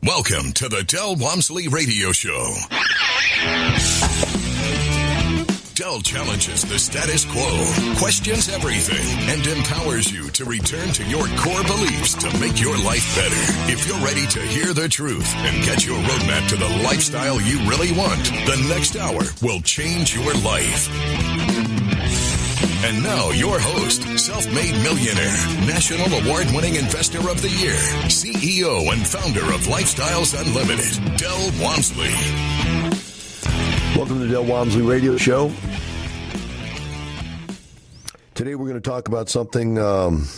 Welcome to the Del Walmsley Radio Show. Del challenges the status quo, questions everything, and empowers you to return to your core beliefs to make your life better. If you're ready to hear the truth and get your roadmap to the lifestyle you really want, the next hour will change your life. And now, your host, self-made millionaire, national award-winning investor of the year, CEO and founder of Lifestyles Unlimited, Del Walmsley. Welcome to the Del Walmsley Radio Show. Today we're going to talk about something along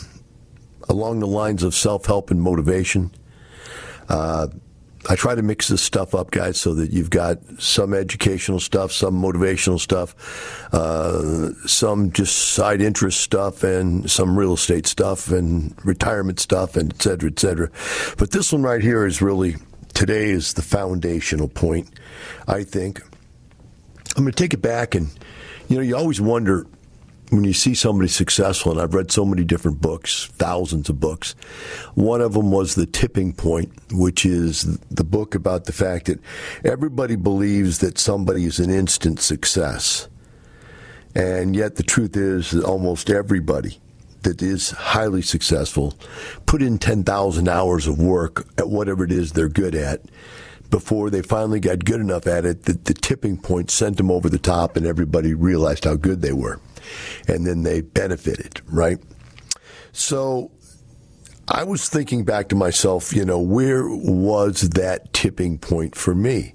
the lines of self-help and motivation. I try to mix this stuff up, guys, so that you've got some educational stuff, some motivational stuff, some just side interest stuff, and some real estate stuff, and retirement stuff, and et cetera, et cetera. But this one right here is really, today is the foundational point, I think. I'm going to take it back, and, you always wonder when you see somebody successful, and I've read so many different books, thousands of books. One of them was The Tipping Point, which is the book about the fact that everybody believes that somebody is an instant success. And yet the truth is that almost everybody that is highly successful put in 10,000 hours of work at whatever it is they're good at before they finally got good enough at it that the tipping point sent them over the top and everybody realized how good they were. And then they benefited, right? So I was thinking back to myself, where was that tipping point for me?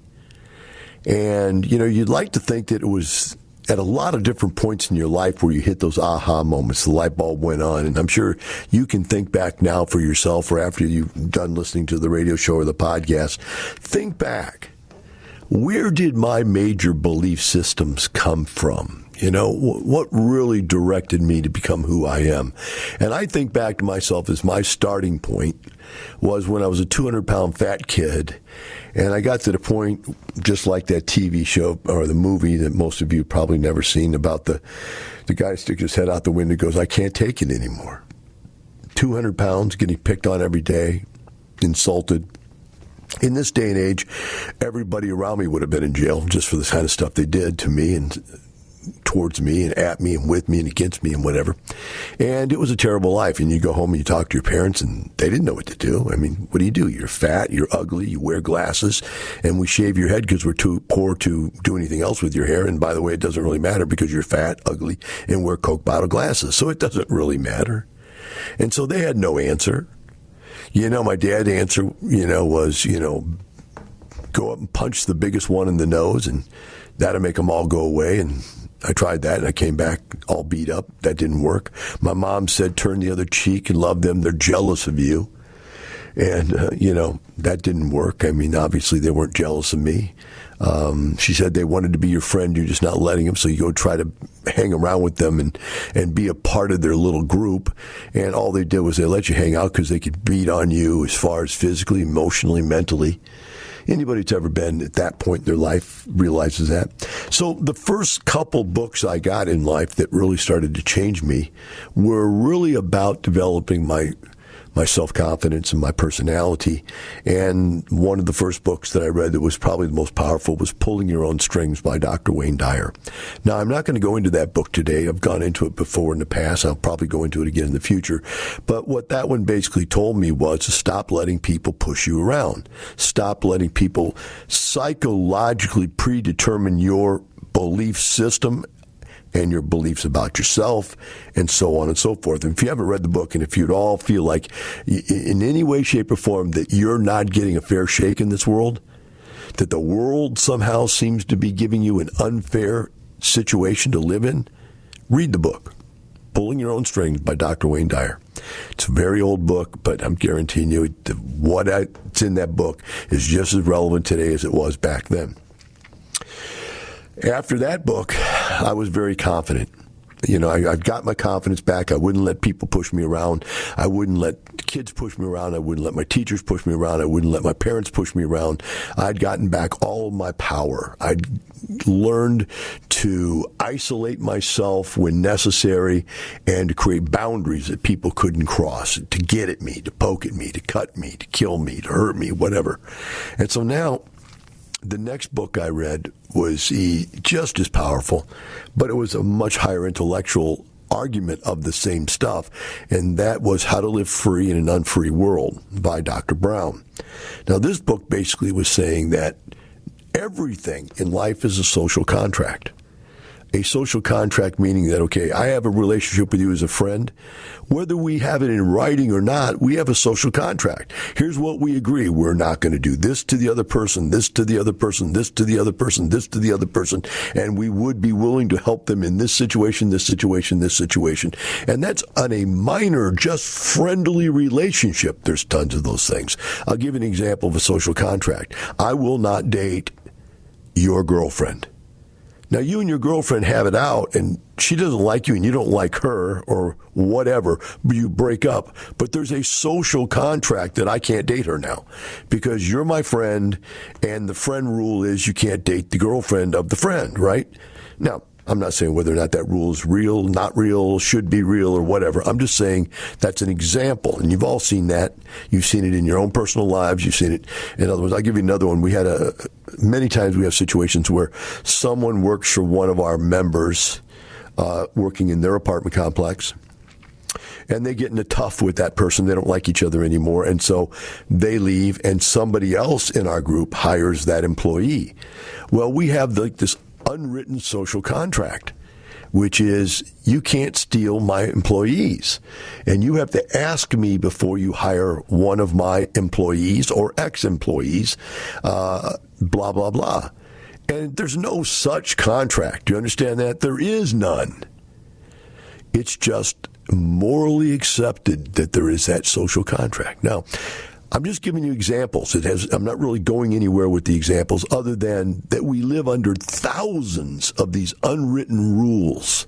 And, you'd like to think that it was at a lot of different points in your life where you hit those aha moments, the light bulb went on. And I'm sure you can think back now for yourself or after you've done listening to the radio show or the podcast. Think back. Where did my major belief systems come from? What really directed me to become who I am? And I think back to myself as my starting point was when I was a 200-pound fat kid, and I got to the point, just like that TV show or the movie that most of you probably never seen, about the guy sticks his head out the window and goes, I can't take it anymore. 200 pounds, getting picked on every day, insulted. In this day and age, everybody around me would have been in jail just for the kind of stuff they did to me and towards me and at me and with me and against me and whatever. And it was a terrible life. And you go home and you talk to your parents and they didn't know what to do. I mean, what do? You're fat, you're ugly, you wear glasses, and we shave your head because we're too poor to do anything else with your hair. And by the way, it doesn't really matter because you're fat, ugly, and wear Coke bottle glasses. So it doesn't really matter. And so they had no answer. My dad's answer, was, go up and punch the biggest one in the nose and that'll make them all go away. And I tried that, and I came back all beat up. That didn't work. My mom said, turn the other cheek and love them. They're jealous of you. And, that didn't work. I mean, obviously, they weren't jealous of me. She said they wanted to be your friend. You're just not letting them. So you go try to hang around with them and be a part of their little group. And all they did was they let you hang out because they could beat on you as far as physically, emotionally, mentally. Anybody that's ever been at that point in their life realizes that. So the first couple books I got in life that really started to change me were really about developing my self-confidence and my personality. And one of the first books that I read that was probably the most powerful was Pulling Your Own Strings by Dr. Wayne Dyer. Now, I'm not going to go into that book today. I've gone into it before in the past. I'll probably go into it again in the future. But what that one basically told me was to stop letting people push you around. Stop letting people psychologically predetermine your belief system and your beliefs about yourself, and so on and so forth. And if you haven't read the book, and if you'd all feel like in any way, shape, or form that you're not getting a fair shake in this world, that the world somehow seems to be giving you an unfair situation to live in, read the book, Pulling Your Own Strings by Dr. Wayne Dyer. It's a very old book, but I'm guaranteeing you what's in that book is just as relevant today as it was back then. After that book, I was very confident. I got my confidence back. I wouldn't let people push me around. I wouldn't let kids push me around. I wouldn't let my teachers push me around. I wouldn't let my parents push me around. I'd gotten back all of my power. I'd learned to isolate myself when necessary and to create boundaries that people couldn't cross, to get at me, to poke at me, to cut me, to kill me, to hurt me, whatever. And so now, the next book I read was just as powerful, but it was a much higher intellectual argument of the same stuff, and that was How to Live Free in an Unfree World by Dr. Brown. Now, this book basically was saying that everything in life is a social contract. A social contract meaning that, okay, I have a relationship with you as a friend. Whether we have it in writing or not, we have a social contract. Here's what we agree. We're not going to do this to the other person, this to the other person, this to the other person, this to the other person, and we would be willing to help them in this situation, this situation, this situation. And that's on a minor, just friendly relationship. There's tons of those things. I'll give you an example of a social contract. I will not date your girlfriend. Now, you and your girlfriend have it out, and she doesn't like you and you don't like her or whatever, but you break up. But there's a social contract that I can't date her now because you're my friend, and the friend rule is you can't date the girlfriend of the friend, right? Now, I'm not saying whether or not that rule is real, not real, should be real, or whatever. I'm just saying that's an example, and you've all seen that. You've seen it in your own personal lives. You've seen it in other words. I'll give you another one. Many times we have situations where someone works for one of our members working in their apartment complex, and they get in a tough with that person. They don't like each other anymore, and so they leave, and somebody else in our group hires that employee. Well, we have this unwritten social contract, which is you can't steal my employees. And you have to ask me before you hire one of my employees or ex-employees, blah, blah, blah. And there's no such contract. Do you understand that? There is none. It's just morally accepted that there is that social contract. Now, I'm just giving you examples. I'm not really going anywhere with the examples other than that we live under thousands of these unwritten rules.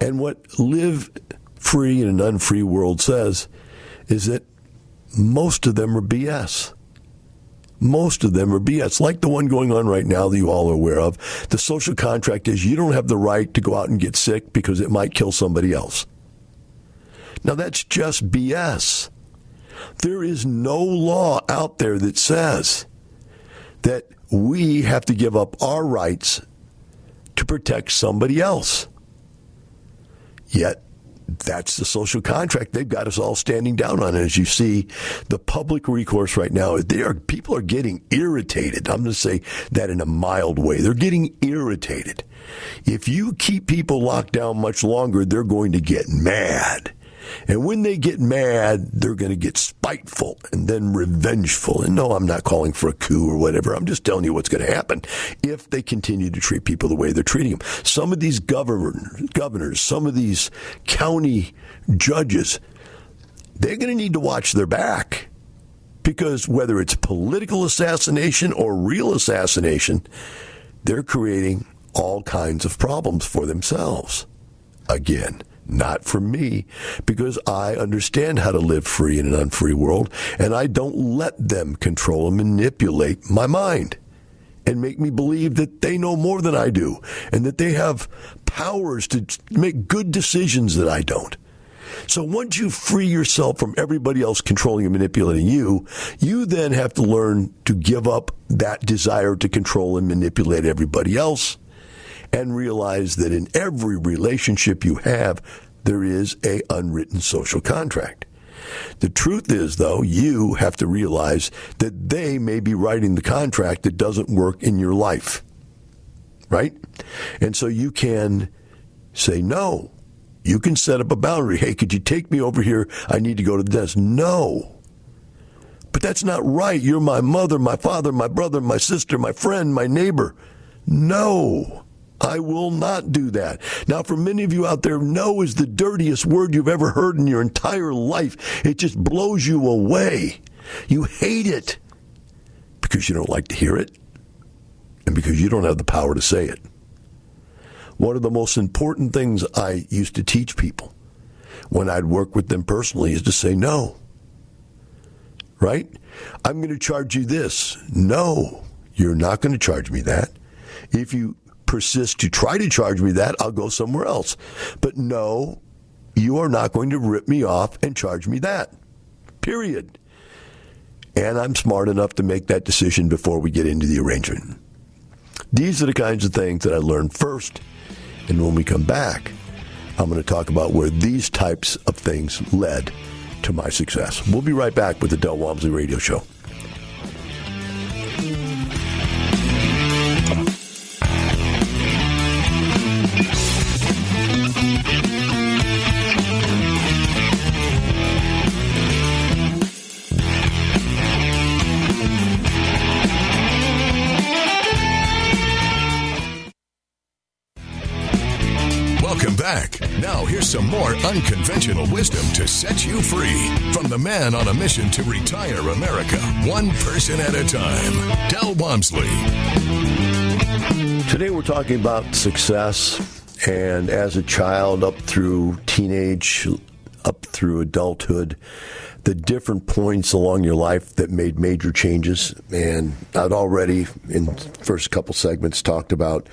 And what Live Free in an Unfree World says is that most of them are BS. Most of them are BS, like the one going on right now that you all are aware of. The social contract is you don't have the right to go out and get sick because it might kill somebody else. Now, that's just BS. There is no law out there that says that we have to give up our rights to protect somebody else. Yet, that's the social contract they've got us all standing down on. And as you see, the public recourse right now, people are getting irritated. I'm going to say that in a mild way. They're getting irritated. If you keep people locked down much longer, they're going to get mad. And when they get mad, they're going to get spiteful and then revengeful. And no, I'm not calling for a coup or whatever. I'm just telling you what's going to happen if they continue to treat people the way they're treating them. Some of these governors, some of these county judges, they're going to need to watch their back. Because whether it's political assassination or real assassination, they're creating all kinds of problems for themselves. Again, not for me, because I understand how to live free in an unfree world, and I don't let them control and manipulate my mind and make me believe that they know more than I do and that they have powers to make good decisions that I don't. So once you free yourself from everybody else controlling and manipulating you, you then have to learn to give up that desire to control and manipulate everybody else and realize that in every relationship you have, there is an unwritten social contract. The truth is, though, you have to realize that they may be writing the contract that doesn't work in your life, right? And so you can say no. You can set up a boundary. Hey, could you take me over here? I need to go to the dentist. No. But that's not right. You're my mother, my father, my brother, my sister, my friend, my neighbor. No. I will not do that. Now, for many of you out there, no is the dirtiest word you've ever heard in your entire life. It just blows you away. You hate it because you don't like to hear it and because you don't have the power to say it. One of the most important things I used to teach people when I'd work with them personally is to say no. Right? I'm going to charge you this. No, you're not going to charge me that. If you persist to try to charge me that, I'll go somewhere else. But no, you are not going to rip me off and charge me that. Period. And I'm smart enough to make that decision before we get into the arrangement. These are the kinds of things that I learned first. And when we come back, I'm going to talk about where these types of things led to my success. We'll be right back with the Del Walmsley Radio Show. Welcome back. Now here's some more unconventional wisdom to set you free from the man on a mission to retire America, one person at a time, Del Walmsley. Today we're talking about success, and as a child up through teenage, up through adulthood, the different points along your life that made major changes. And I'd already, in the first couple segments, talked about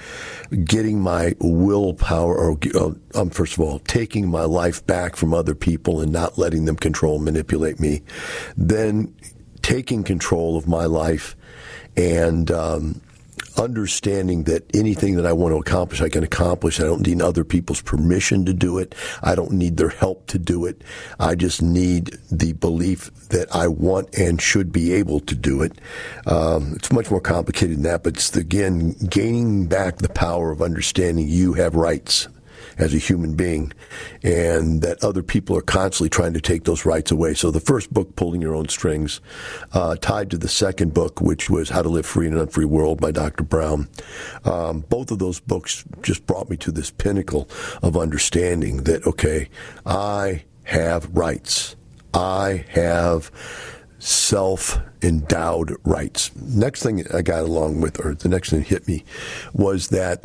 getting my willpower, or first of all, taking my life back from other people and not letting them control and manipulate me. Then taking control of my life and understanding that anything that I want to accomplish, I can accomplish. I don't need other people's permission to do it. I don't need their help to do it. I just need the belief that I want and should be able to do it. It's much more complicated than that, but it's, again, gaining back the power of understanding you have rights as a human being, and that other people are constantly trying to take those rights away. So the first book, Pulling Your Own Strings, tied to the second book, which was How to Live Free in an Unfree World by Dr. Brown. Both of those books just brought me to this pinnacle of understanding that, okay, I have rights. I have self-endowed rights. Next thing I got along with, or the next thing that hit me, was that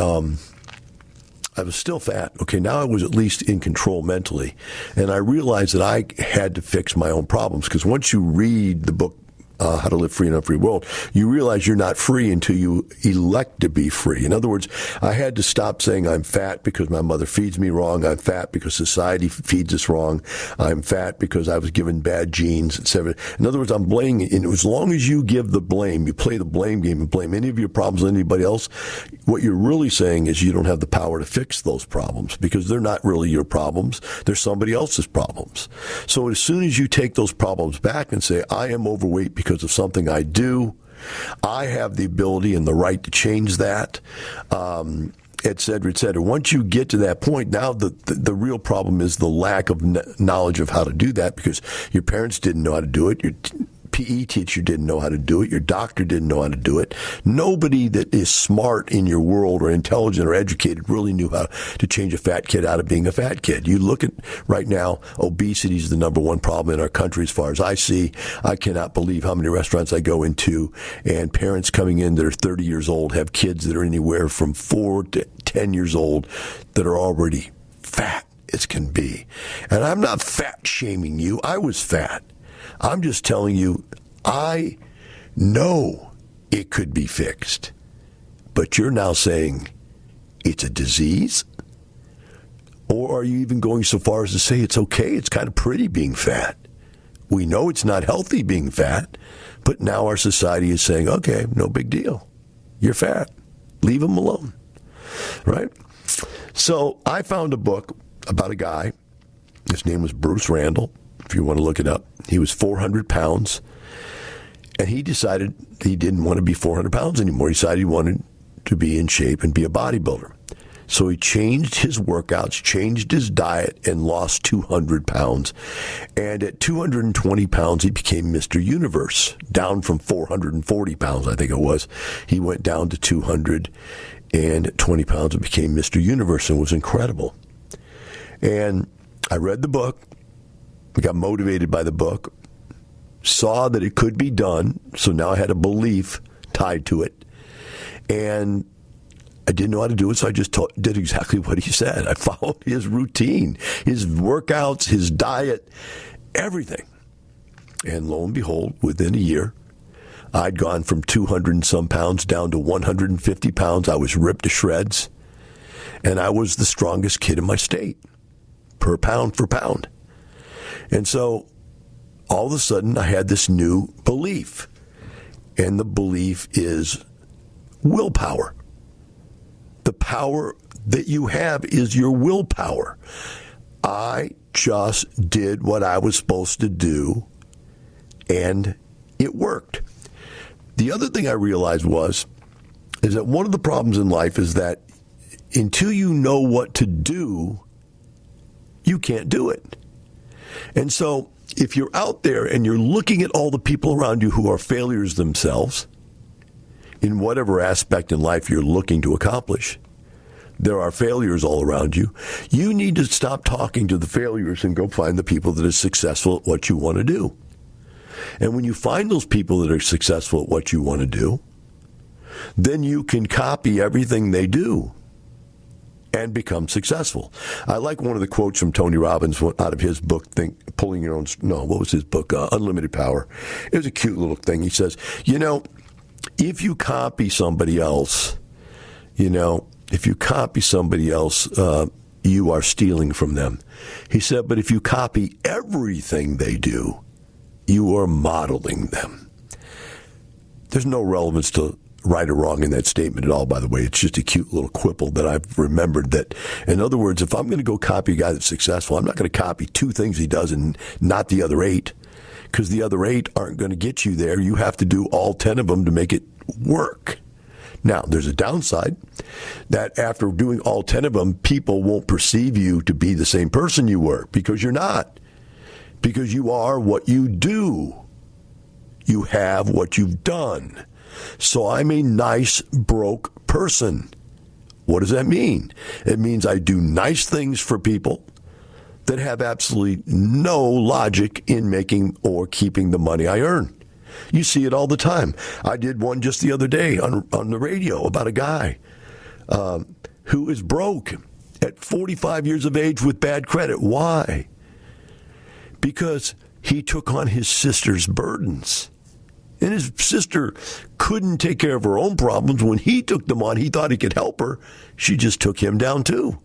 I was still fat. Okay, now I was at least in control mentally. And I realized that I had to fix my own problems, because once you read the book, How to Live Free in an Unfree World, you realize you're not free until you elect to be free. In other words, I had to stop saying I'm fat because my mother feeds me wrong. I'm fat because society feeds us wrong. I'm fat because I was given bad genes, etc. In other words, I'm blaming, and as long as you give the blame, you play the blame game and blame any of your problems on anybody else, what you're really saying is you don't have the power to fix those problems, because they're not really your problems. They're somebody else's problems. So as soon as you take those problems back and say, I am overweight because of something I do, I have the ability and the right to change that, et cetera, et cetera. Once you get to that point, now the real problem is the lack of knowledge of how to do that, because your parents didn't know how to do it. Your PE teacher didn't know how to do it. Your doctor didn't know how to do it. Nobody that is smart in your world or intelligent or educated really knew how to change a fat kid out of being a fat kid. You look at right now, obesity is the number one problem in our country as far as I see. I cannot believe how many restaurants I go into, and parents coming in that are 30 years old have kids that are anywhere from 4 to 10 years old that are already fat as can be. And I'm not fat shaming you. I was fat. I'm just telling you, I know it could be fixed. But you're now saying it's a disease? Or are you even going so far as to say it's okay, it's kind of pretty being fat? We know it's not healthy being fat, but now our society is saying, okay, no big deal. You're fat. Leave them alone. Right? So I found a book about a guy. His name was Bruce Randall. If you want to look it up, he was 400 pounds, and he decided he didn't want to be 400 pounds anymore. He decided he wanted to be in shape and be a bodybuilder. So he changed his workouts, changed his diet, and lost 200 pounds. And at 220 pounds, he became Mr. Universe, down from 440 pounds, I think it was. He went down to 220 pounds and became Mr. Universe, and was incredible. And I read the book. I got motivated by the book, saw that it could be done, so now I had a belief tied to it. And I didn't know how to do it, so I just did exactly what he said. I followed his routine, his workouts, his diet, everything. And lo and behold, within a year, I'd gone from 200 and some pounds down to 150 pounds. I was ripped to shreds. And I was the strongest kid in my state, per pound for pound. And so all of a sudden, I had this new belief. And the belief is willpower. The power that you have is your willpower. I just did what I was supposed to do, and it worked. The other thing I realized is that one of the problems in life is that until you know what to do, you can't do it. And so if you're out there and you're looking at all the people around you who are failures themselves, in whatever aspect in life you're looking to accomplish, there are failures all around you. You need to stop talking to the failures and go find the people that are successful at what you want to do. And when you find those people that are successful at what you want to do, then you can copy everything they do and become successful. I like one of the quotes from Tony Robbins out of his book, Pulling Your Own... No, what was his book? Unlimited Power. It was a cute little thing. He says, if you copy somebody else, you are stealing from them. He said, but if you copy everything they do, you are modeling them. There's no relevance to right or wrong in that statement at all, by the way. It's just a cute little quibble that I've remembered that, in other words, if I'm going to go copy a guy that's successful, I'm not going to copy 2 things he does and not the other 8, because the other 8 aren't going to get you there. You have to do all 10 of them to make it work. Now, there's a downside that after doing all 10 of them, people won't perceive you to be the same person you were, because you're not. Because you are what you do. You have what you've done. So I'm a nice, broke person. What does that mean? It means I do nice things for people that have absolutely no logic in making or keeping the money I earn. You see it all the time. I did one just the other day on the radio about a guy who is broke at 45 years of age with bad credit. Why? Because he took on his sister's burdens. And his sister couldn't take care of her own problems. When he took them on, he thought he could help her. She just took him down too.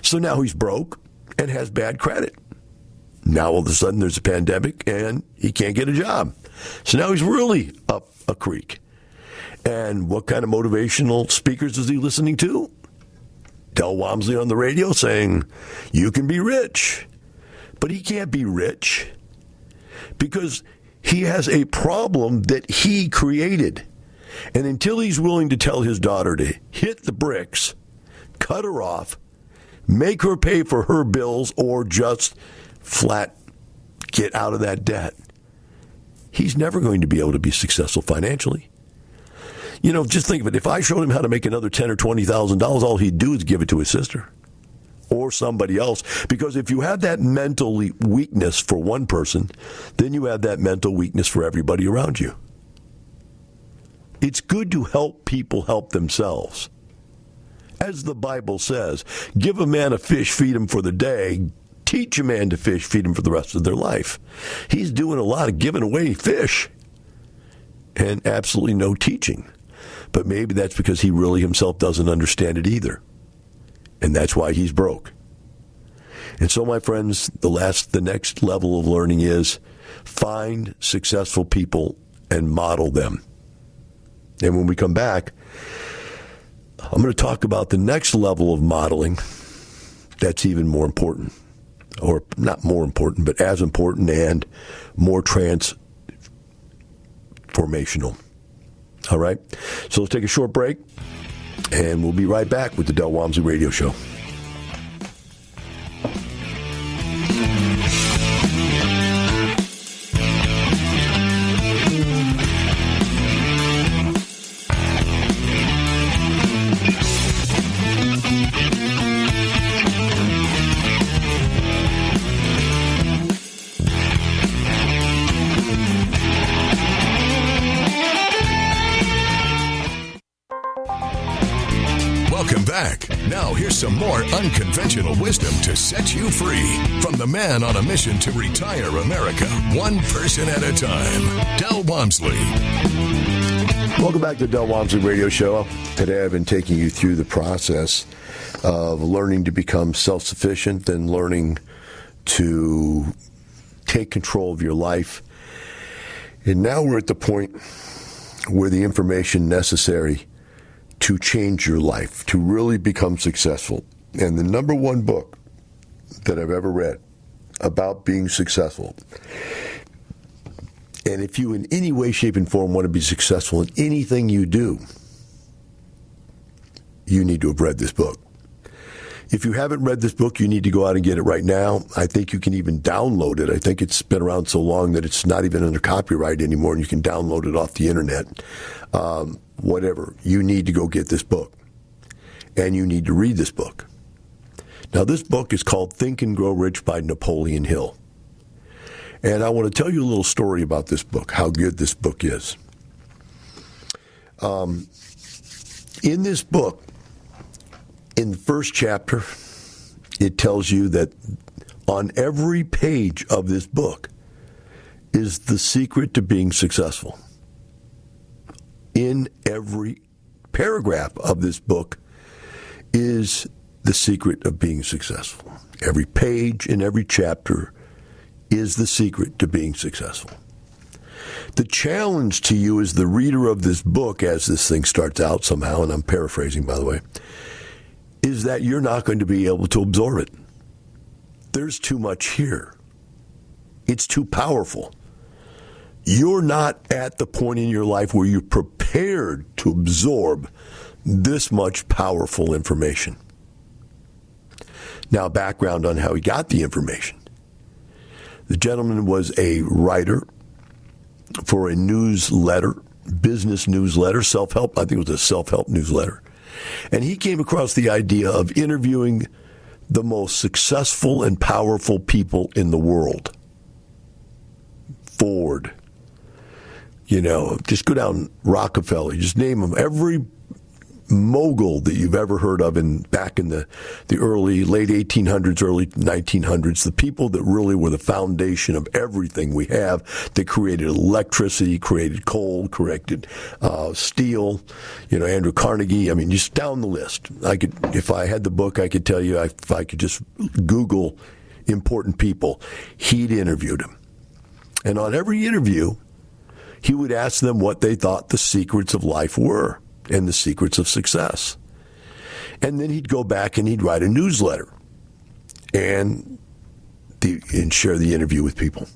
So now he's broke and has bad credit. Now all of a sudden there's a pandemic and he can't get a job. So now he's really up a creek. And what kind of motivational speakers is he listening to? Del Walmsley on the radio saying, you can be rich. But he can't be rich because he has a problem that he created. And until he's willing to tell his daughter to hit the bricks, cut her off, make her pay for her bills, or just flat get out of that debt, he's never going to be able to be successful financially. Just think of it. If I showed him how to make another $10,000 or $20,000, all he'd do is give it to his sister or somebody else. Because if you have that mental weakness for one person, then you have that mental weakness for everybody around you. It's good to help people help themselves. As the Bible says, give a man a fish, feed him for the day. Teach a man to fish, feed him for the rest of their life. He's doing a lot of giving away fish and absolutely no teaching. But maybe that's because he really himself doesn't understand it either. And that's why he's broke. And so, my friends, the next level of learning is find successful people and model them. And when we come back, I'm going to talk about the next level of modeling that's even more important. Or not more important, but as important and more transformational. All right? So let's take a short break, and we'll be right back with the Del Walmsley Radio Show. Welcome back. Now here's some more unconventional wisdom to set you free from the man on a mission to retire America, one person at a time, Del Walmsley. Welcome back to the Del Walmsley Radio Show. Today I've been taking you through the process of learning to become self-sufficient and learning to take control of your life. And now we're at the point where the information necessary to change your life, to really become successful. And the number one book that I've ever read about being successful, and if you in any way, shape, and form want to be successful in anything you do, you need to have read this book. If you haven't read this book, you need to go out and get it right now. I think you can even download it. I think it's been around so long that it's not even under copyright anymore, and you can download it off the internet. Whatever. You need to go get this book, and you need to read this book. Now, this book is called Think and Grow Rich by Napoleon Hill. And I want to tell you a little story about this book, how good this book is. In this book, in the first chapter, it tells you that on every page of this book is the secret to being successful. In every paragraph of this book is the secret of being successful. Every page and every chapter is the secret to being successful. The challenge to you as the reader of this book, as this thing starts out somehow, and I'm paraphrasing, by the way, is that you're not going to be able to absorb it. There's too much here. It's too powerful. You're not at the point in your life where you're prepared to absorb this much powerful information. Now, background on how he got the information. The gentleman was a writer for a newsletter, business newsletter, self-help. I think it was a self-help newsletter. And he came across the idea of interviewing the most successful and powerful people in the world. Ford. Just go down Rockefeller. Just name them. Every mogul that you've ever heard of back in the late 1800s, early 1900s, the people that really were the foundation of everything we have, that created electricity, created coal, created steel, Andrew Carnegie. I mean, just down the list. If I had the book, I could tell you, if I could just Google important people, he'd interviewed them. And on every interview, he would ask them what they thought the secrets of life were and the secrets of success. And then he'd go back and he'd write a newsletter and share the interview with people.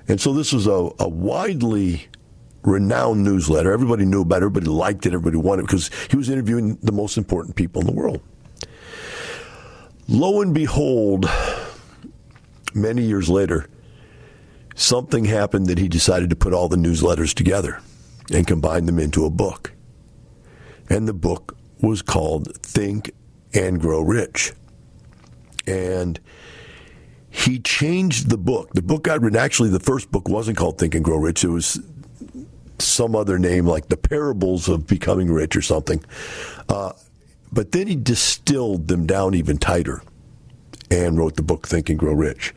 And so this was a widely renowned newsletter. Everybody knew about it. Everybody liked it. Everybody wanted it because he was interviewing the most important people in the world. Lo and behold, many years later, something happened that he decided to put all the newsletters together and combine them into a book. And the book was called Think and Grow Rich. And he changed the book. The book got written. Actually, the first book wasn't called Think and Grow Rich. It was some other name, like The Parables of Becoming Rich or something. But then he distilled them down even tighter and wrote the book Think and Grow Rich.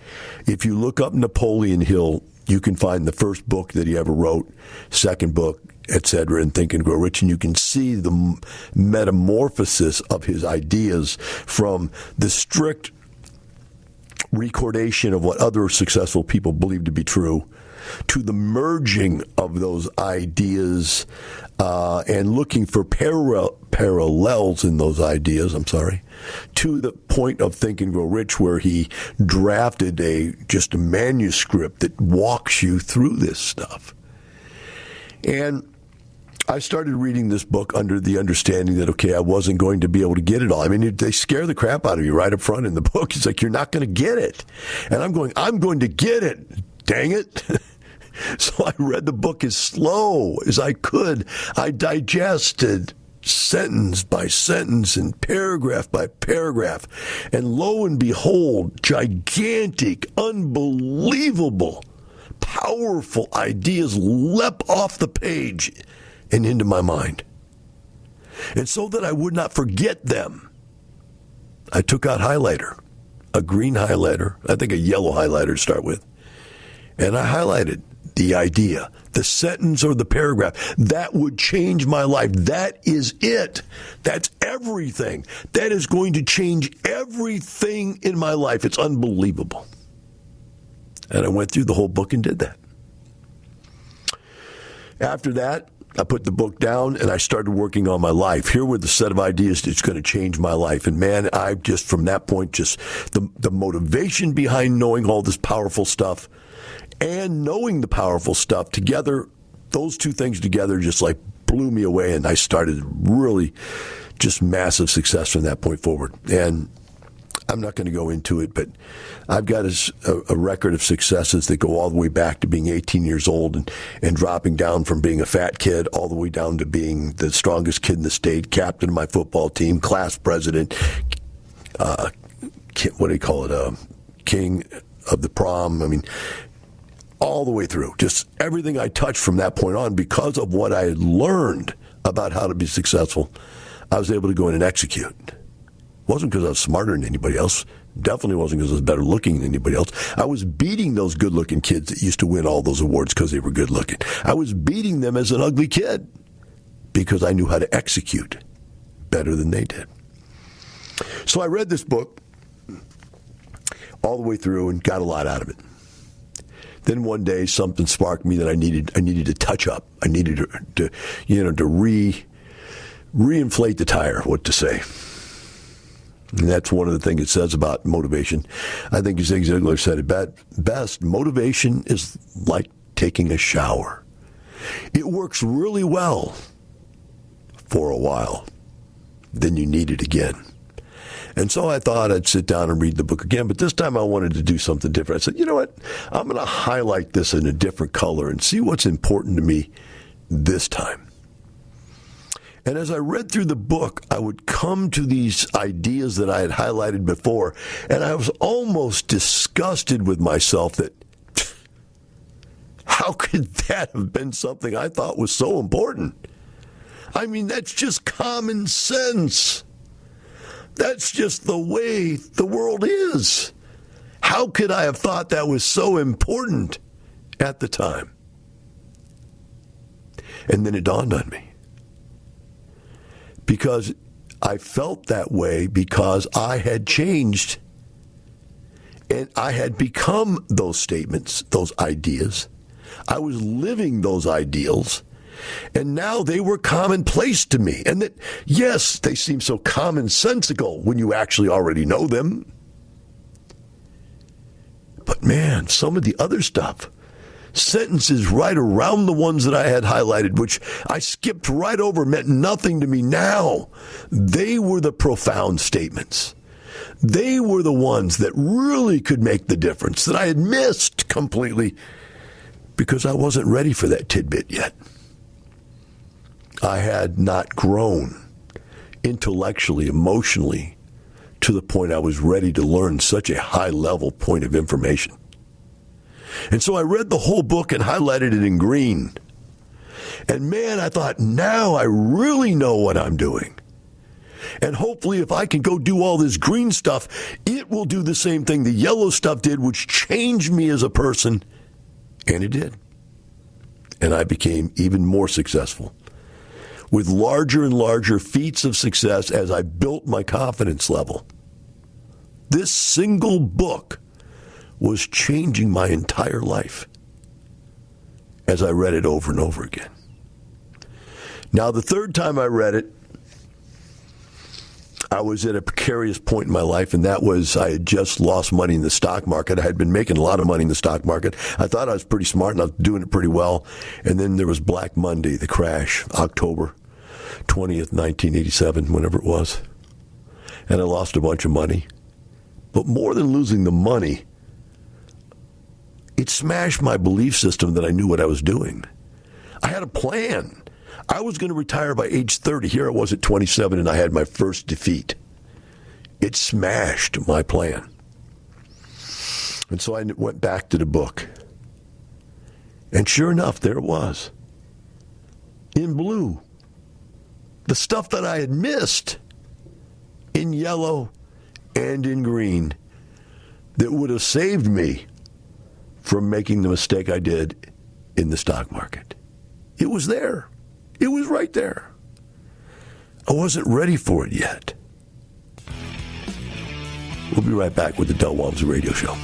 If you look up Napoleon Hill, you can find the first book that he ever wrote, second book, etc., and Think and Grow Rich, and you can see the metamorphosis of his ideas from the strict recordation of what other successful people believe to be true to the merging of those ideas and looking for parallels in those ideas, to the point of Think and Grow Rich, where he drafted just a manuscript that walks you through this stuff. And I started reading this book under the understanding that, I wasn't going to be able to get it all. I mean, they scare the crap out of you right up front in the book. It's like, you're not going to get it. And I'm going to get it. Dang it. So I read the book as slow as I could. I digested sentence by sentence and paragraph by paragraph. And lo and behold, gigantic, unbelievable, powerful ideas leapt off the page and into my mind. And so that I would not forget them, I took out highlighter, a green highlighter, I think a yellow highlighter to start with, and I highlighted the idea, the sentence or the paragraph that would change my life. That is it. That's everything. That is going to change everything in my life. It's unbelievable. And I went through the whole book and did that. After that, I put the book down and I started working on my life. Here were the set of ideas that's going to change my life. And man, I just, from that point, just the motivation behind knowing all this powerful stuff and knowing the powerful stuff together, those two things together just like blew me away. And I started really just massive success from that point forward. And I'm not going to go into it, but I've got a record of successes that go all the way back to being 18 years old and dropping down from being a fat kid all the way down to being the strongest kid in the state, captain of my football team, class president, what do you call it, king of the prom. I mean, all the way through. Just everything I touched from that point on, because of what I had learned about how to be successful, I was able to go in and execute. Wasn't because I was smarter than anybody else. Definitely wasn't because I was better looking than anybody else. I was beating those good-looking kids that used to win all those awards because they were good-looking. I was beating them as an ugly kid because I knew how to execute better than they did. So I read this book all the way through and got a lot out of it. Then one day something sparked me that I needed to touch up. I needed to reinflate the tire, what to say. And that's one of the things it says about motivation. I think Zig Ziglar said it best. Motivation is like taking a shower. It works really well for a while. Then you need it again. And so I thought I'd sit down and read the book again, but this time I wanted to do something different. I said, you know what? I'm going to highlight this in a different color and see what's important to me this time. And as I read through the book, I would come to these ideas that I had highlighted before, and I was almost disgusted with myself that how could that have been something I thought was so important? I mean, that's just common sense. That's just the way the world is. How could I have thought that was so important at the time? And then it dawned on me. Because I felt that way because I had changed and I had become those statements, those ideas. I was living those ideals, and now they were commonplace to me. And that, yes, they seem so commonsensical when you actually already know them. But man, some of the other stuff, sentences right around the ones that I had highlighted, which I skipped right over, meant nothing to me now. They were the profound statements. They were the ones that really could make the difference, that I had missed completely because I wasn't ready for that tidbit yet. I had not grown intellectually, emotionally, to the point I was ready to learn such a high-level point of information. And so I read the whole book and highlighted it in green. And man, I thought, now I really know what I'm doing. And hopefully if I can go do all this green stuff, it will do the same thing the yellow stuff did, which changed me as a person. And it did. And I became even more successful, with larger and larger feats of success as I built my confidence level. This single book was changing my entire life as I read it over and over again. Now, the third time I read it, I was at a precarious point in my life, and that was I had just lost money in the stock market. I had been making a lot of money in the stock market. I thought I was pretty smart, and I was doing it pretty well. And then there was Black Monday, the crash, October 20th, 1987, whenever it was. And I lost a bunch of money. But more than losing the money, it smashed my belief system that I knew what I was doing. I had a plan. I was going to retire by age 30. Here I was at 27, and I had my first defeat. It smashed my plan. And so I went back to the book. And sure enough, there it was. In blue. the stuff that I had missed in yellow and in green that would have saved me from making the mistake I did in the stock market. It was there. It was right there. I wasn't ready for it yet. We'll be right back with the Del Walmsley Radio Show.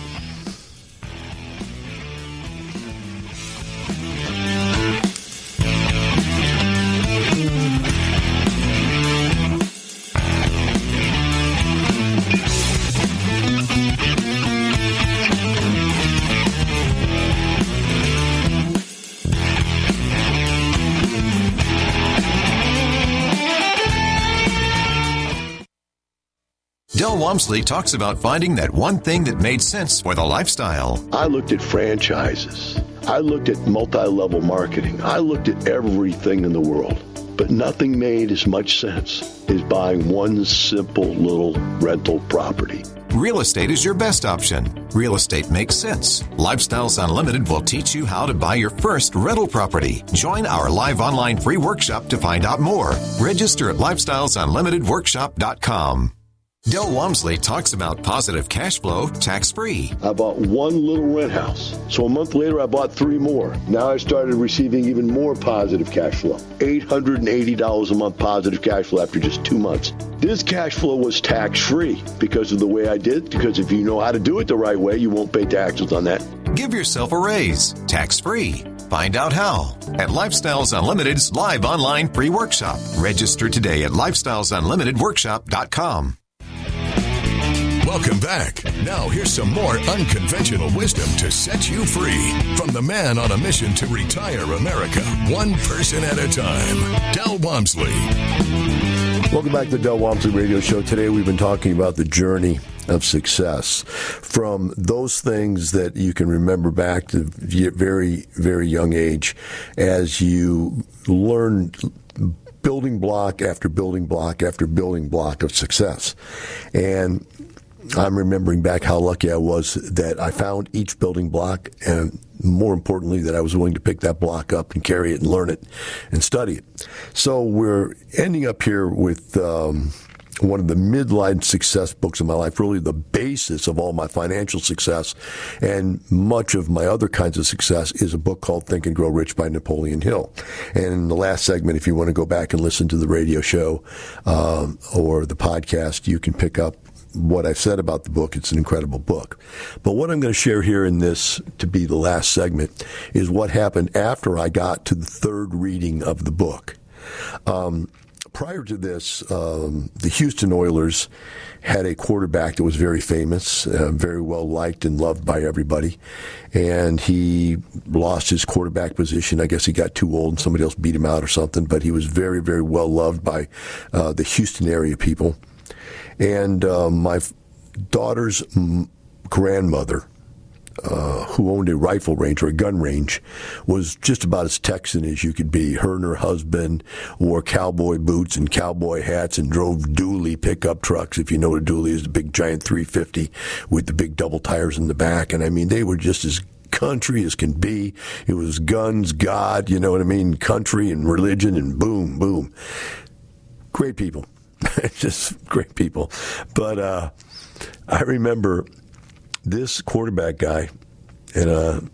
Del Walmsley talks about finding that one thing that made sense for the lifestyle. I looked at franchises. I looked at multi-level marketing. I looked at everything in the world. But nothing made as much sense as buying one simple little rental property. Real estate is your best option. Real estate makes sense. Lifestyles Unlimited will teach you how to buy your first rental property. Join our live online free workshop to find out more. Register at lifestylesunlimitedworkshop.com. Del Walmsley talks about positive cash flow tax-free. I bought one little rent house. So a month later, I bought 3 more. Now I started receiving even more positive cash flow. $880 a month positive cash flow after just 2 months. This cash flow was tax-free because of the way I did it, because if you know how to do it the right way, you won't pay taxes on that. Give yourself a raise, tax-free. Find out how at Lifestyles Unlimited's live online free workshop. Register today at lifestylesunlimitedworkshop.com. Welcome back. Now here's some more unconventional wisdom to set you free from the man on a mission to retire America, one person at a time, Del Walmsley. Welcome back to the Del Walmsley Radio Show. Today we've been talking about the journey of success, from those things that you can remember back to very, very young age as you learn building block after building block after building block of success. And I'm remembering back how lucky I was that I found each building block, and more importantly, that I was willing to pick that block up and carry it and learn it and study it. So we're ending up here with one of the midline success books of my life, really the basis of all my financial success and much of my other kinds of success, is a book called Think and Grow Rich by Napoleon Hill. And in the last segment, if you want to go back and listen to the radio show or the podcast, you can pick up what I've said about the book. It's an incredible book. But what I'm going to share here in this, to be the last segment, is what happened after I got to the third reading of the book. Prior to this, the Houston Oilers had a quarterback that was very famous, very well liked and loved by everybody. And he lost his quarterback position. I guess he got too old and somebody else beat him out or something. But he was very, very well loved by the Houston area people. And my daughter's grandmother, who owned a rifle range or a gun range, was just about as Texan as you could be. Her and her husband wore cowboy boots and cowboy hats and drove dually pickup trucks. If you know what a dually is, a big giant 350 with the big double tires in the back. And I mean, they were just as country as can be. It was guns, God, you know what I mean, country and religion, and boom, boom. Great people. Just great people. But I remember this quarterback guy, and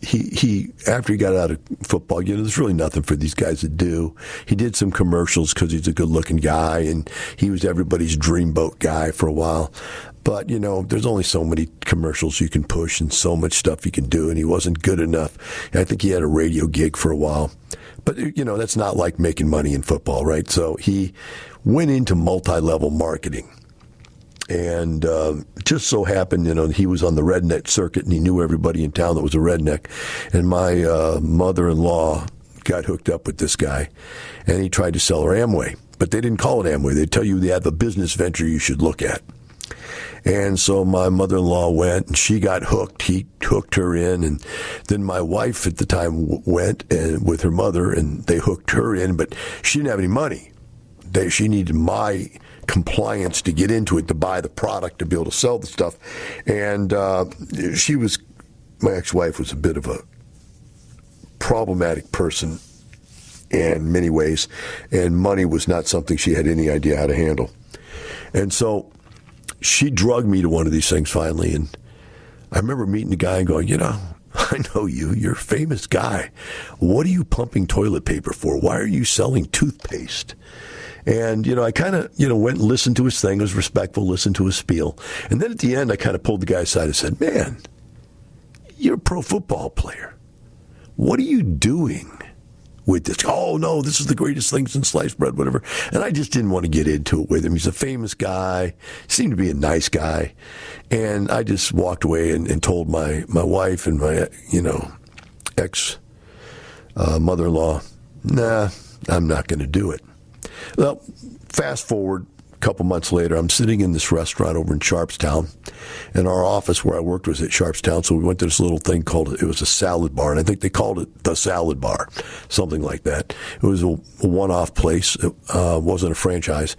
he after he got out of football, you know, there's really nothing for these guys to do. He did some commercials because he's a good-looking guy, and he was everybody's dreamboat guy for a while. But, you know, there's only so many commercials you can push and so much stuff you can do, and he wasn't good enough. I think he had a radio gig for a while. But, you know, that's not like making money in football, right? So he went into multi-level marketing. And just so happened, you know, he was on the redneck circuit, and he knew everybody in town that was a redneck. And my mother-in-law got hooked up with this guy, and he tried to sell her Amway. But they didn't call it Amway. They'd tell you they have a business venture you should look at. And so my mother-in-law went, and she got hooked. He hooked her in, and then my wife at the time went and with her mother, and they hooked her in, but she didn't have any money. She needed my compliance to get into it, to buy the product, to be able to sell the stuff. And my ex-wife was a bit of a problematic person in many ways, and money was not something she had any idea how to handle. And so she drugged me to one of these things finally, and I remember meeting the guy and going, I know you're a famous guy. What are you pumping toilet paper for? Why are you selling toothpaste? And, I kind of, went and listened to his thing, was respectful, listened to his spiel. And then at the end, I kind of pulled the guy aside and said, man, you're a pro football player. What are you doing with this? Oh, no, this is the greatest thing since sliced bread, whatever. And I just didn't want to get into it with him. He's a famous guy, seemed to be a nice guy. And I just walked away and told my wife and my, ex-mother-in-law, nah, I'm not going to do it. Well, fast forward a couple months later, I'm sitting in this restaurant over in Sharpstown, and our office where I worked was at Sharpstown, so we went to this little thing it was a salad bar, and I think they called it the Salad Bar, something like that. It was a one-off place. It wasn't a franchise,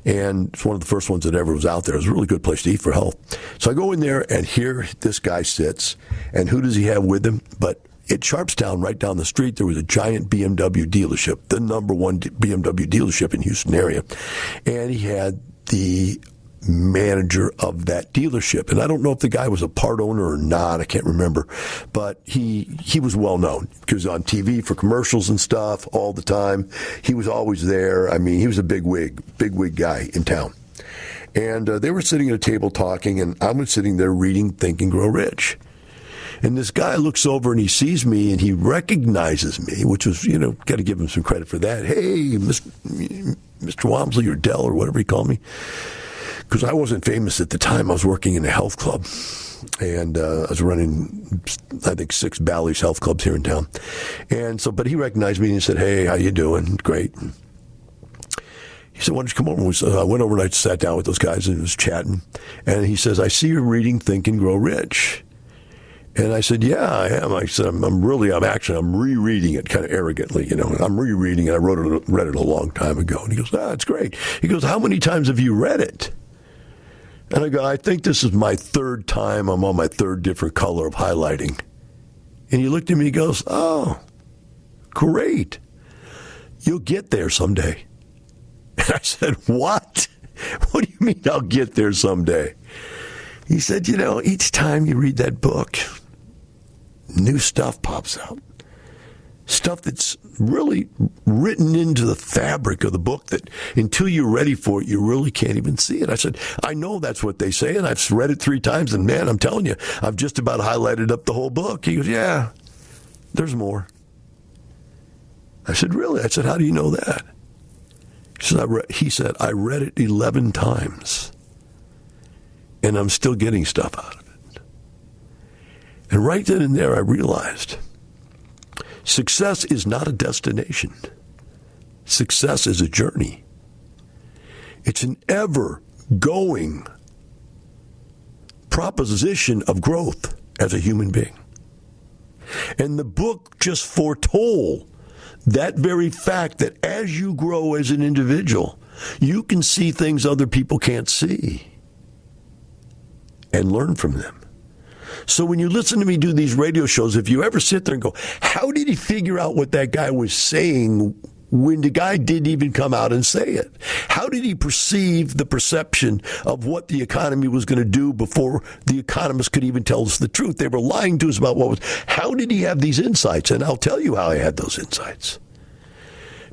and it's one of the first ones that ever was out there. It was a really good place to eat for health. So I go in there, and here this guy sits, and who does he have with him but at Sharpstown, right down the street, there was a giant BMW dealership, the number one BMW dealership in Houston area. And he had the manager of that dealership. And I don't know if the guy was a part owner or not. I can't remember. But he was well known. He was on TV for commercials and stuff all the time. He was always there. I mean, he was a big wig guy in town. And they were sitting at a table talking, and I was sitting there reading Think and Grow Rich. And this guy looks over and he sees me and he recognizes me, which was, got to give him some credit for that. Hey, Mr. Walmsley or Dell or whatever he called me. Because I wasn't famous at the time. I was working in a health club. And I was running, I think, 6 Bally's health clubs here in town. And so, but he recognized me and he said, hey, how you doing? Great. He said, why don't you come over? So I went over and I sat down with those guys and was chatting. And he says, I see you're reading Think and Grow Rich. And I said, yeah, I am. I said, I'm rereading it kind of arrogantly, I'm rereading it. I read it a long time ago. And he goes, it's great. He goes, how many times have you read it? And I go, I think this is my 3rd time. I'm on my 3rd different color of highlighting. And he looked at me and he goes, oh, great. You'll get there someday. And I said, what? What do you mean I'll get there someday? He said, each time you read that book, new stuff pops out. Stuff that's really written into the fabric of the book that until you're ready for it, you really can't even see it. I said, I know that's what they say, and I've read it 3 times, and man, I'm telling you, I've just about highlighted up the whole book. He goes, yeah, there's more. I said, really? I said, how do you know that? He said, I read it 11 times. And I'm still getting stuff out of it. And right then and there, I realized success is not a destination. Success is a journey. It's an ever-going proposition of growth as a human being. And the book just foretold that very fact that as you grow as an individual, you can see things other people can't see. And learn from them. So when you listen to me do these radio shows, if you ever sit there and go, how did he figure out what that guy was saying when the guy didn't even come out and say it? How did he perceive the perception of what the economy was going to do before the economists could even tell us the truth? They were lying to us about what was. How did he have these insights? And I'll tell you how I had those insights.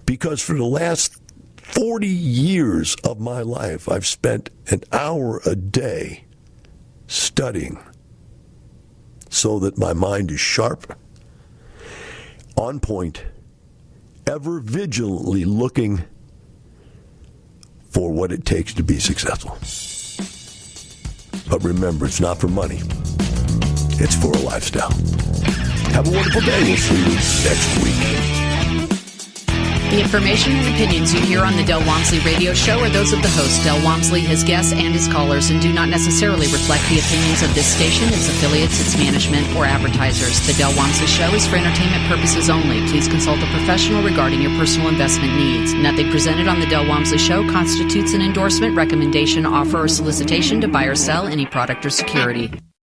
Because for the last 40 years of my life, I've spent an hour a day studying so that my mind is sharp, on point, ever vigilantly looking for what it takes to be successful. But remember, it's not for money. It's for a lifestyle. Have a wonderful day. We'll see you next week. The information and opinions you hear on the Del Walmsley Radio Show are those of the host, Del Walmsley, his guests, and his callers, and do not necessarily reflect the opinions of this station, its affiliates, its management, or advertisers. The Del Walmsley Show is for entertainment purposes only. Please consult a professional regarding your personal investment needs. Nothing presented on the Del Walmsley Show constitutes an endorsement, recommendation, offer, or solicitation to buy or sell any product or security.